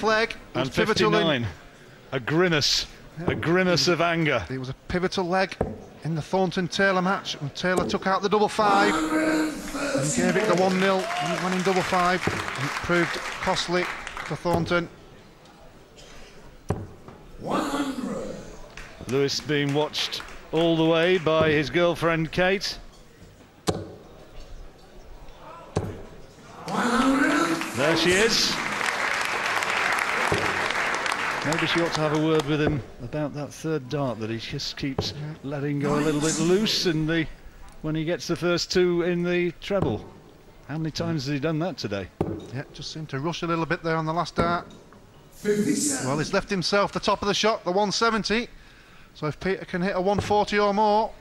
leg. And 59. A grimace. A grimace of anger. It was a pivotal leg in the Thornton-Taylor match. And Taylor took out the double five and gave it the 1-0 winning double five. And it proved costly for Thornton. 100. Lewis being watched all the way by his girlfriend Kate. 100. There she is. Maybe she ought to have a word with him about that third dart that he just keeps letting go a little bit loose when he gets the first two in the treble. How many times has he done that today? Yeah, just seemed to rush a little bit there on the last dart. 57. Well, he's left himself the top of the shot, the 170. So if Peter can hit a 140 or more...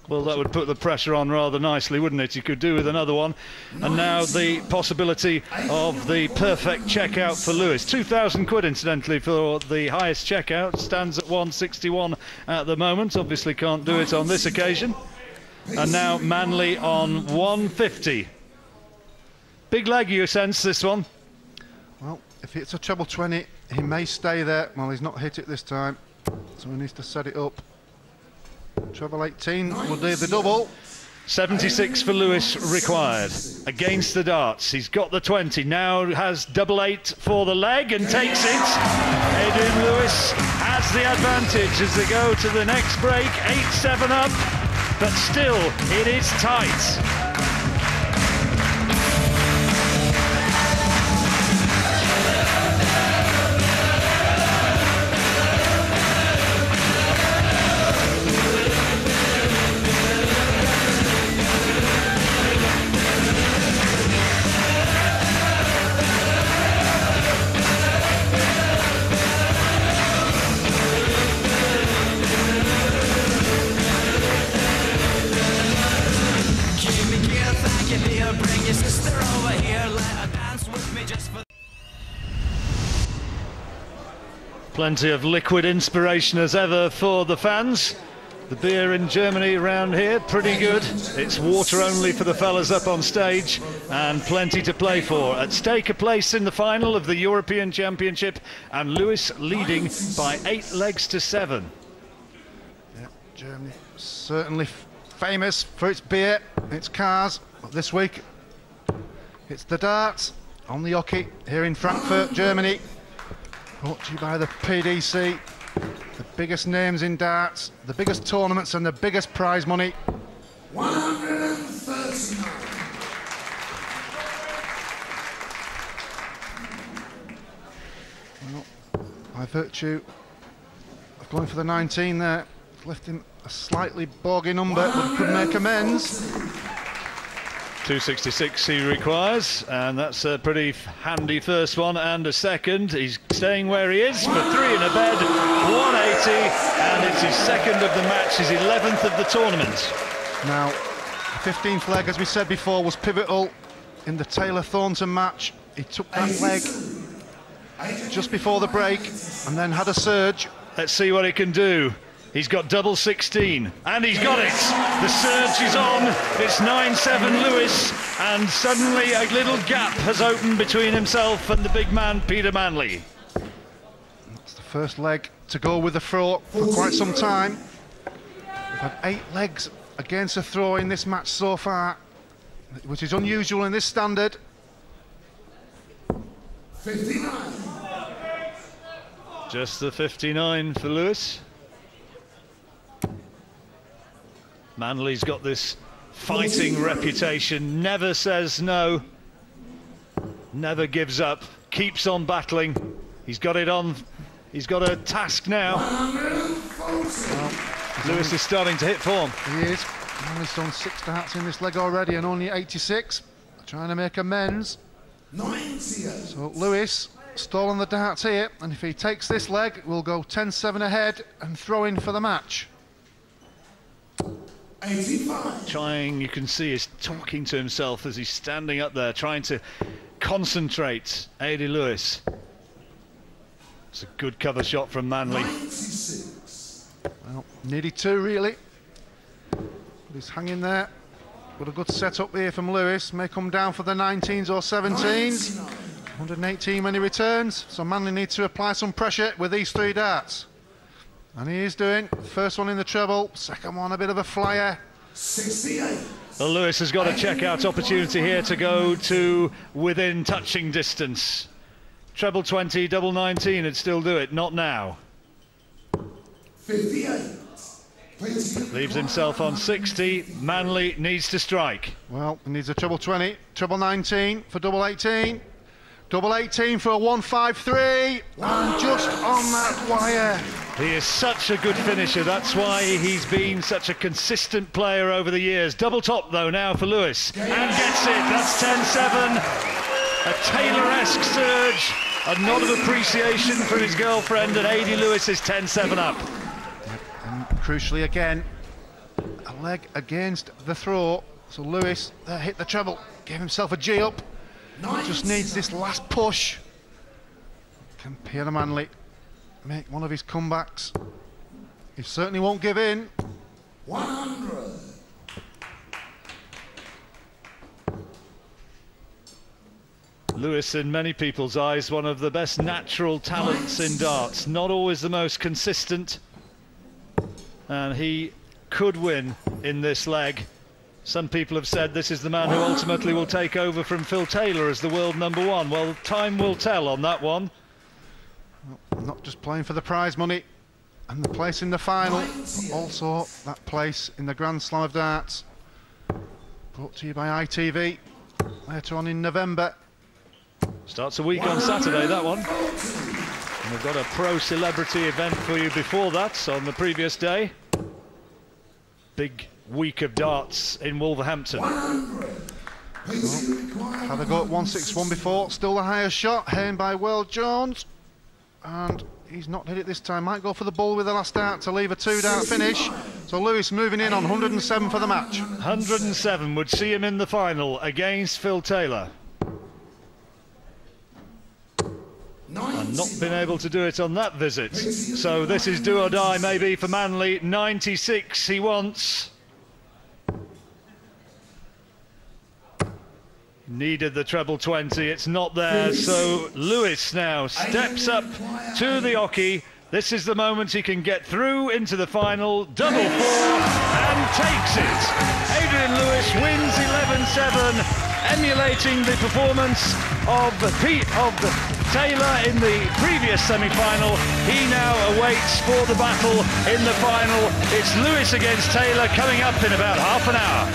Well, that would put the pressure on rather nicely, wouldn't it? He could do with another one. And now the possibility of the perfect checkout for Lewis. 2,000 quid, incidentally, for the highest checkout. Stands at 161 at the moment. Obviously can't do it on this occasion. And now Manley on 150. Big leg, you sense, this one? Well, if it's a treble 20, he may stay there. Well, he's not hit it this time, so he needs to set it up. Treble 18 will do the double. 76 for Lewis required against the darts. He's got the 20, now has double 8 for the leg and takes it. Adrian Lewis has the advantage as they go to the next break. 8-7 up, but still it is tight. Plenty of liquid inspiration as ever for the fans. The beer in Germany around here, pretty good. It's water only for the fellas up on stage and plenty to play for. At stake a place in the final of the European Championship and Lewis leading by 8 legs to 7. Yeah, Germany certainly famous for its beer, its cars. But this week it's the darts on the hockey here in Frankfurt, Germany. Brought to you by the PDC, the biggest names in darts, the biggest tournaments and the biggest prize money. 139. Well, by virtue of going for the 19 there, left him a slightly bogey number, but he could make amends. 266 he requires, and that's a pretty handy first one and a second. He's staying where he is for 3 in a bed, 180, and it's his second of the match, his 11th of the tournament. Now, the 15th leg, as we said before, was pivotal in the Taylor-Thornton match. He took that leg just before the break and then had a surge. Let's see what he can do. He's got double 16, and he's got it. The surge is on. It's 9-7 Lewis, and suddenly a little gap has opened between himself and the big man, Peter Manley. That's the first leg to go with the throw for quite some time. We've had 8 legs against a throw in this match so far, which is unusual in this standard. 59. Just the 59 for Lewis. Manley's got this fighting reputation, never says no, never gives up, keeps on battling. He's got it on, he's got a task now. Well, Lewis is starting to hit form. He is. Manley's done 6 darts in this leg already and only 86. Trying to make amends. 90. So Lewis stalling the darts here, and if he takes this leg, we'll go 10-7 ahead and throw in for the match. 85. Trying, you can see he's talking to himself as he's standing up there, trying to concentrate. Adrian Lewis. It's a good cover shot from Manley. 96. Well, nearly 2 really. But he's hanging there. Got a good setup here from Lewis. May come down for the 19s or 17s. 99. 118 when he returns, so Manley needs to apply some pressure with these 3 darts. And he is doing. First one in the treble, second one a bit of a flyer. 68. Well, Lewis has got a check-out opportunity here to go to within touching distance. Treble 20, double 19 would still do it, not now. 58. Leaves himself on 60. Manley needs to strike. Well, he needs a treble 20, treble 19 for double 18. Double 18 for a 153, and just on that wire. He is such a good finisher. That's why he's been such a consistent player over the years. Double top, though, now for Lewis. And gets it. That's 10-7. A Taylor-esque surge. A nod of appreciation from his girlfriend, and A.D. Lewis is 10-7 up. And crucially again, a leg against the throw. So Lewis hit the treble, gave himself a G up. Just needs this last push. Can Pierre Manley make one of his comebacks? He certainly won't give in. 100. Lewis, in many people's eyes, one of the best natural talents in darts. Not always the most consistent. And he could win in this leg. Some people have said this is the man who ultimately will take over from Phil Taylor as the world #1. Well, time will tell on that one. Well, not just playing for the prize money and the place in the final, but also that place in the Grand Slam of Darts. Brought to you by ITV later on in November. Starts a week on Saturday, that one. And we've got a pro celebrity event for you before that on the previous day. Big week of darts in Wolverhampton. Well, had a go at 161 before, still the highest shot, aimed by Will Jones, and he's not hit it this time. Might go for the ball with the last dart to leave a 2-dart finish. So Lewis moving in on 107 for the match. 107 would see him in the final against Phil Taylor. And not been able to do it on that visit. So this is do or die maybe for Manley. 96 he wants. Needed the treble 20, it's not there, so Lewis now steps up to the hockey. This is the moment he can get through into the final, double 4, and takes it. Adrian Lewis wins 11-7, emulating the performance of Taylor in the previous semi-final. He now awaits for the battle in the final. It's Lewis against Taylor coming up in about half an hour.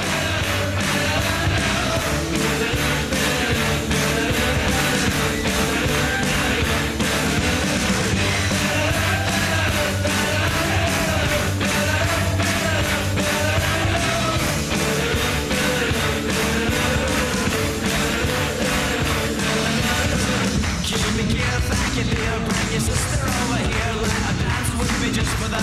Bring your sister over here, let her dance with me just for the